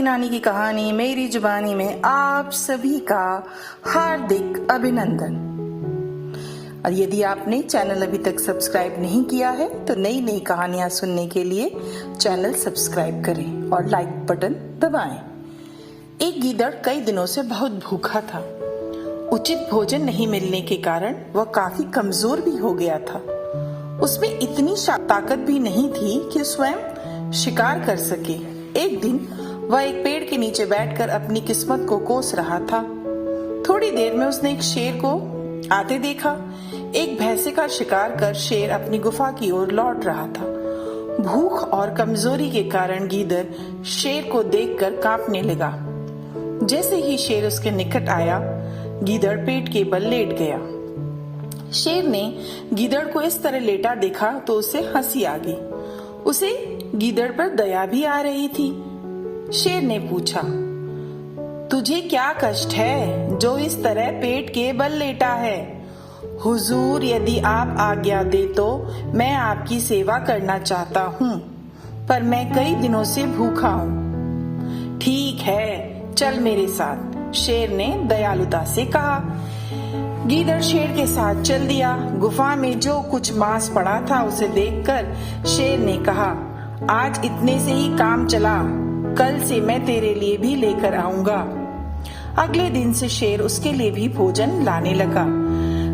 दादी नानी की कहानी मेरी जुबानी में आप सभी का हार्दिक अभिनंदन। और यदि आपने चैनल अभी तक सब्सक्राइब नहीं किया है तो नई नई कहानियां सुनने के लिए चैनल सब्सक्राइब करें और लाइक बटन दबाएं। एक गीदड़ कई दिनों से बहुत भूखा था। उचित भोजन नहीं मिलने के कारण वह काफी कमजोर भी हो गया था। उसमें इतनी ताकत भी नहीं थी कि स्वयं शिकार कर सके। एक दिन वह एक पेड़ के नीचे बैठकर अपनी किस्मत को कोस रहा था। थोड़ी देर में उसने एक शेर को आते देखा। एक भैंसे का शिकार कर शेर अपनी गुफा की ओर लौट रहा था। भूख और कमजोरी के कारण गीदड़ शेर को देखकर कांपने लगा। जैसे ही शेर उसके निकट आया, गीदड़ पेट के बल लेट गया। शेर ने गीदड़ को इस तरह लेटा देखा तो उसे हंसी आ गई। उसे गीदड़ पर दया भी आ रही थी। शेर ने पूछा, तुझे क्या कष्ट है जो इस तरह पेट के बल लेटा है? हुजूर, यदि आप आज्ञा दे तो मैं आपकी सेवा करना चाहता हूँ, पर मैं कई दिनों से भूखा हूँ। ठीक है, चल मेरे साथ, शेर ने दयालुता से कहा। गीदड़ शेर के साथ चल दिया। गुफा में जो कुछ मांस पड़ा था उसे देखकर शेर ने कहा, आज इतने से ही काम चला, कल से मैं तेरे लिए भी लेकर आऊंगा। अगले दिन से शेर उसके लिए भी भोजन लाने लगा।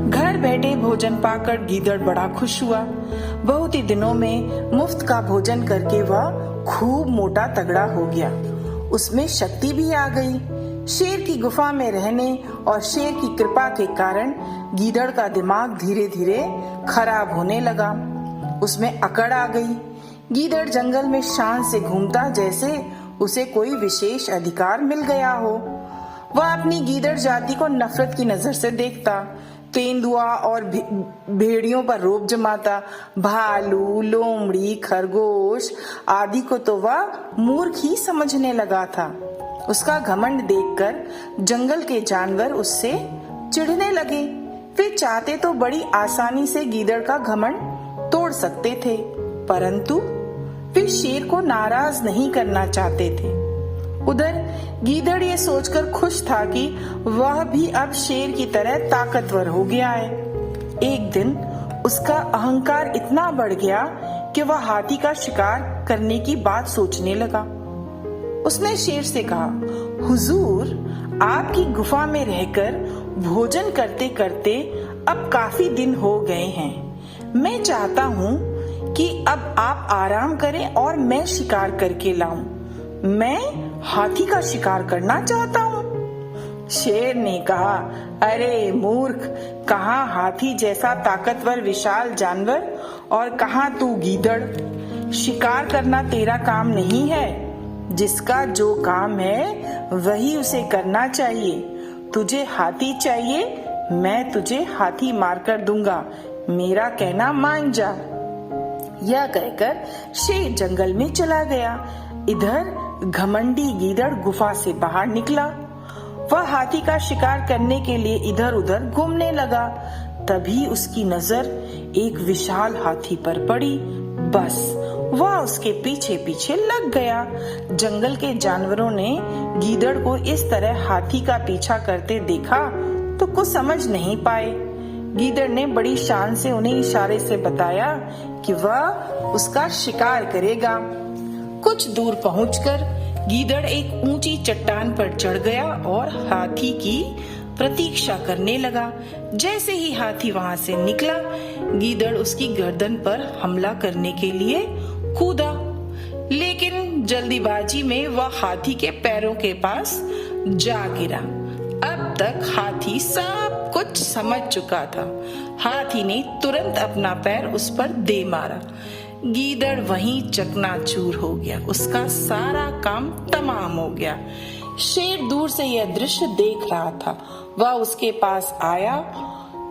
घर बैठे भोजन पाकर गीदड़ बड़ा खुश हुआ। बहुत ही दिनों में मुफ्त का भोजन करके वह खूब मोटा तगड़ा हो गया। उसमें शक्ति भी आ गई। शेर की गुफा में रहने और शेर की कृपा के कारण गीदड़ का दिमाग धीरे धीरे खराब होने लगा। उसमें अकड़ आ गई। गीदड़ जंगल में शान से घूमता जैसे उसे कोई विशेष अधिकार मिल गया हो। वह अपनी गीदड़ जाति को नफरत की नजर से देखता। तेंदुआ और भेड़ियों पर रोब जमाता। भालू, लोमड़ी, खरगोश आदि को तो वह मूर्ख ही समझने लगा था। उसका घमंड देखकर जंगल के जानवर उससे चिढ़ने लगे। वे चाहते तो बड़ी आसानी से गीदड़ का घमंड तोड़ सकते थे, परंतु वे शेर को नाराज नहीं करना चाहते थे। उधर गीदड़ ये सोचकर खुश था कि वह भी अब शेर की तरह ताकतवर हो गया है। एक दिन उसका अहंकार इतना बढ़ गया कि वह हाथी का शिकार करने की बात सोचने लगा। उसने शेर से कहा, हुजूर, आपकी गुफा में रहकर भोजन करते करते अब काफी दिन हो गए हैं। मैं चाहता हूँ कि अब आप आराम करें और मैं शिकार करके लाऊं। मैं हाथी का शिकार करना चाहता हूँ। शेर ने कहा, अरे मूर्ख, कहाँ हाथी जैसा ताकतवर विशाल जानवर और कहाँ तू गीदड़। शिकार करना तेरा काम नहीं है। जिसका जो काम है वही उसे करना चाहिए। तुझे हाथी चाहिए, मैं तुझे हाथी मारकर दूंगा। मेरा कहना मान जा। यह कहकर शेर जंगल में चला गया। इधर घमंडी गीदड़ गुफा से बाहर निकला। वह हाथी का शिकार करने के लिए इधर उधर घूमने लगा। तभी उसकी नजर एक विशाल हाथी पर पड़ी। बस वह उसके पीछे पीछे लग गया। जंगल के जानवरों ने गीदड़ को इस तरह हाथी का पीछा करते देखा तो कुछ समझ नहीं पाए। गीदड़ ने बड़ी शान से उन्हें इशारे से बताया कि वह उसका शिकार करेगा। कुछ दूर पहुंचकर गीदड़ एक ऊंची चट्टान पर चढ़ गया और हाथी की प्रतीक्षा करने लगा। जैसे ही हाथी वहां से निकला, गीदड़ उसकी गर्दन पर हमला करने के लिए कूदा, लेकिन जल्दीबाजी में वह हाथी के पैरों के पास जा गिरा। अब तक हाथी सब कुछ समझ चुका था। हाथी ने तुरंत अपना पैर उस पर दे मारा। गीदड़ वहीं चकनाचूर हो गया। उसका सारा काम तमाम हो गया। शेर दूर से यह दृश्य देख रहा था। वह उसके पास आया।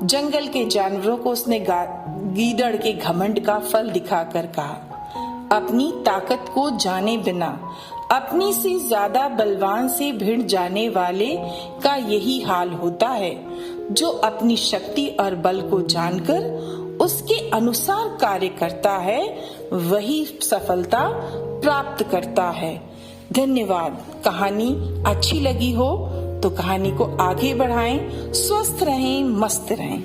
जंगल के जानवरों को उसने गीदड़ के घमंड का फल दिखाकर कहा, अपनी ताकत को जाने बिना अपनी से ज्यादा बलवान से भिड़ जाने वाले का यही हाल होता है। जो अपनी शक्ति और बल को जानकर उसके अनुसार कार्य करता है वही सफलता प्राप्त करता है। धन्यवाद। कहानी अच्छी लगी हो तो कहानी को आगे बढ़ाएं। स्वस्थ रहें, मस्त रहें।